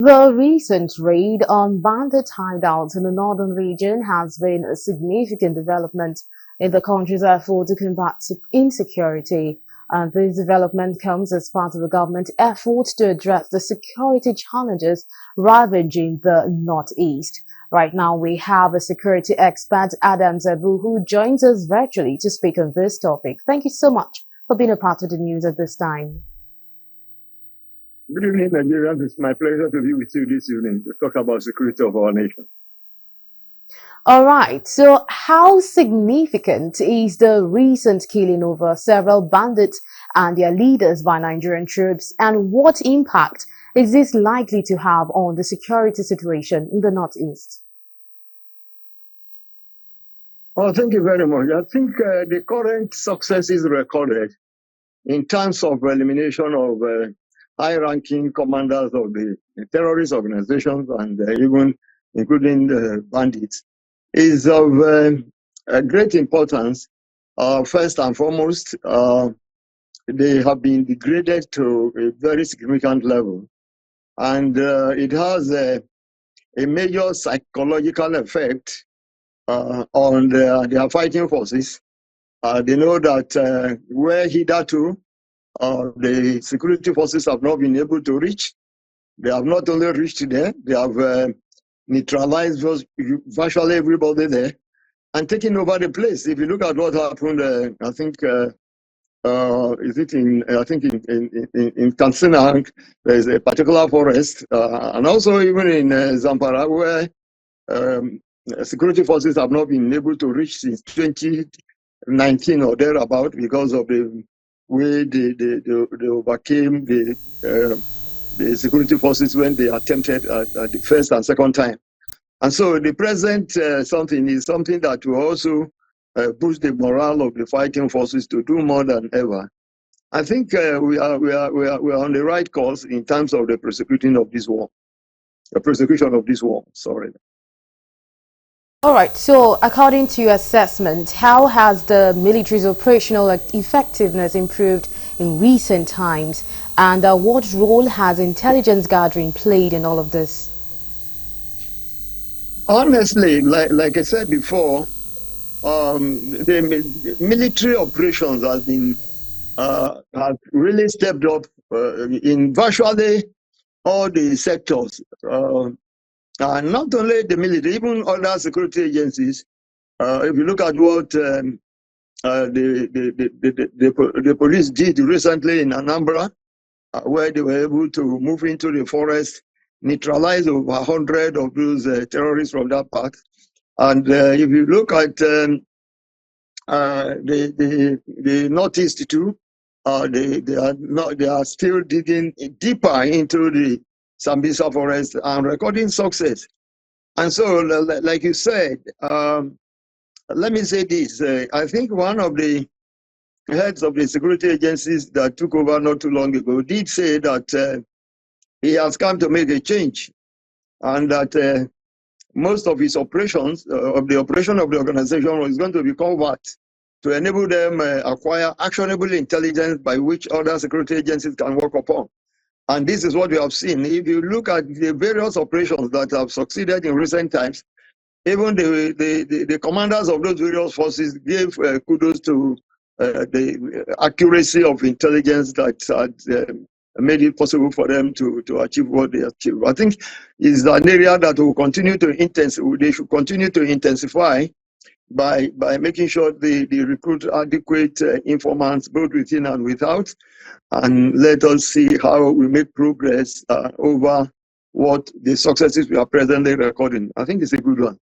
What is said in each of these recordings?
The recent raid on bandit hideouts in the northern region has been a significant development in the country's effort to combat insecurity. And this development comes as part of the government's effort to address the security challenges ravaging the northeast. Right now, we have a security expert, Adam Zebu, who joins us virtually to speak on this topic. Thank you so much for being a part of the news at this time. Good evening, Nigerians. It's my pleasure to be with you this evening to talk about security of our nation. All right. So how significant is the recent killing over several bandits and their leaders by Nigerian troops? And what impact is this likely to have on the security situation in the Northeast? Well, thank you very much. I think the current successes recorded in terms of elimination of high-ranking commanders of the terrorist organizations and even including the bandits is of great importance. First and foremost, they have been degraded to a very significant level. And it has a major psychological effect on their fighting forces. They know that where hitherto the security forces have not been able to reach, they have not only reached there, they have neutralized virtually everybody there and taken over the place. If you look at what happened, I think is it in Kansina, there is a particular forest, and also even in Zamfara, where security forces have not been able to reach since 2019 or thereabout because of the way they overcame the security forces when they attempted at the first and second time. And so the present something is something that will also boost the morale of the fighting forces to do more than ever. I think we are on the right course in terms of the prosecution of this war. Sorry. All right. So according to your assessment, how has the military's operational effectiveness improved in recent times? And what role has intelligence gathering played in all of this? Honestly, like I said before, the military operations have really stepped up in virtually all the sectors. And not only the military, even other security agencies. If you look at what the police did recently in Anambra, where they were able to move into the forest, neutralize over 100 of those terrorists from that part. And if you look at the Northeast too, they are still digging deeper into the Sambisa forest and recording success. And so, like you said, let me say this. I think one of the heads of the security agencies that took over not too long ago did say that he has come to make a change, and that most of his operations, of the operation of the organization, was going to be covert to enable them acquire actionable intelligence by which other security agencies can work upon. And this is what we have seen. If you look at the various operations that have succeeded in recent times, even the commanders of those various forces gave kudos to the accuracy of intelligence that had made it possible for them to achieve what they achieved. I think is an area that will continue to they should continue to intensify by making sure they recruit adequate informants both within and without, and let us see how we make progress over what the successes we are presently recording. I think it's a good one.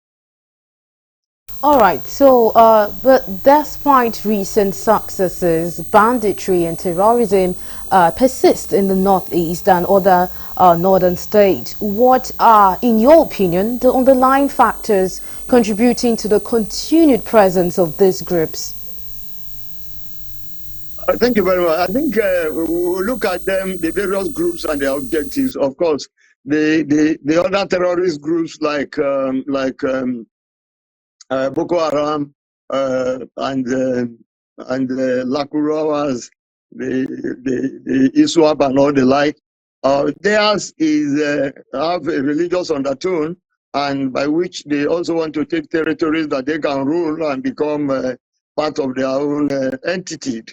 All right, so but despite recent successes, banditry and terrorism persist in the Northeast and other northern states. What are, in your opinion, the underlying factors contributing to the continued presence of these groups? Thank you very much. I think we will look at them, the various groups and their objectives. Of course, the other terrorist groups like Boko Haram and Lakurawas, the ISWAP and all the like, Theirs is have a religious undertone, and by which they also want to take territories that they can rule and become part of their own entity.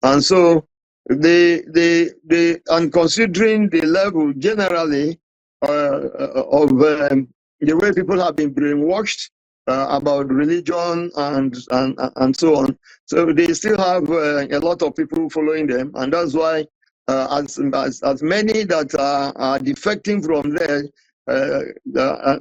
And so and considering the level generally of the way people have been brainwashed about religion and so on, so they still have a lot of people following them, and that's why as many that are defecting from there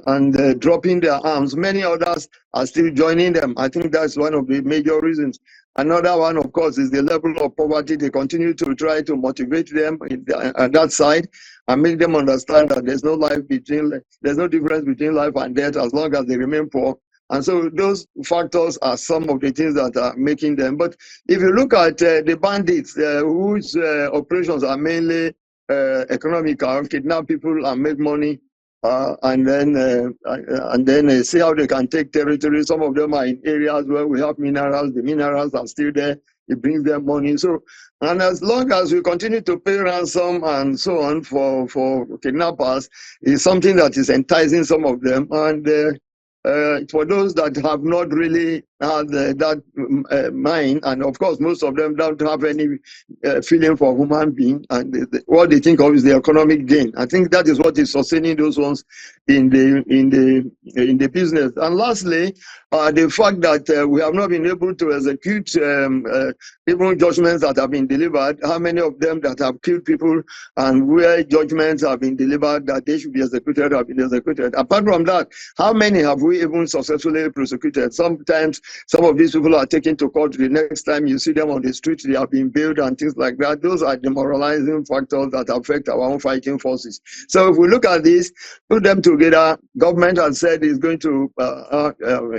and dropping their arms, many others are still joining them. I think that's one of the major reasons. Another one, of course, is the level of poverty. They continue to try to motivate them on that side and make them understand that there's no difference between life and death as long as they remain poor. And so those factors are some of the things that are making them. But if you look at the bandits, whose operations are mainly economical, kidnap people and make money, and then see how they can take territory. Some of them are in areas where we have minerals. The minerals are still there. It brings them money. So, and as long as we continue to pay ransom and so on for kidnappers, it's something that is enticing some of them. And for those that have not really had that mind, and of course most of them don't have any feeling for human being, and what they think of is the economic gain. I think that is what is sustaining those ones in the business. And lastly, the fact that we have not been able to execute even judgments that have been delivered. How many of them that have killed people and where judgments have been delivered that they should be executed have been executed? Apart from that, how many have we even successfully prosecuted? Sometimes some of these people are taken to court. The next time you see them on the street, they have been bailed and things like that. Those are demoralizing factors that affect our own fighting forces. So if we look at this, put them together, government has said it's going to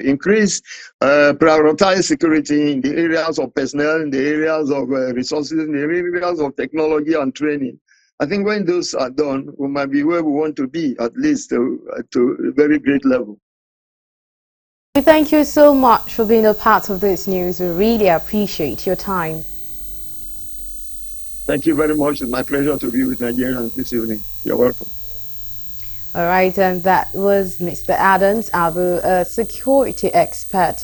increase, prioritize security in the areas of personnel, in the areas of resources, in the areas of technology and training. I think when those are done, we might be where we want to be, at least to a very great level. Thank you so much for being a part of this news. We really appreciate your time. Thank you very much. It's my pleasure to be with Nigerians this evening. You're welcome. All right, and that was Mr. Adams, our security expert.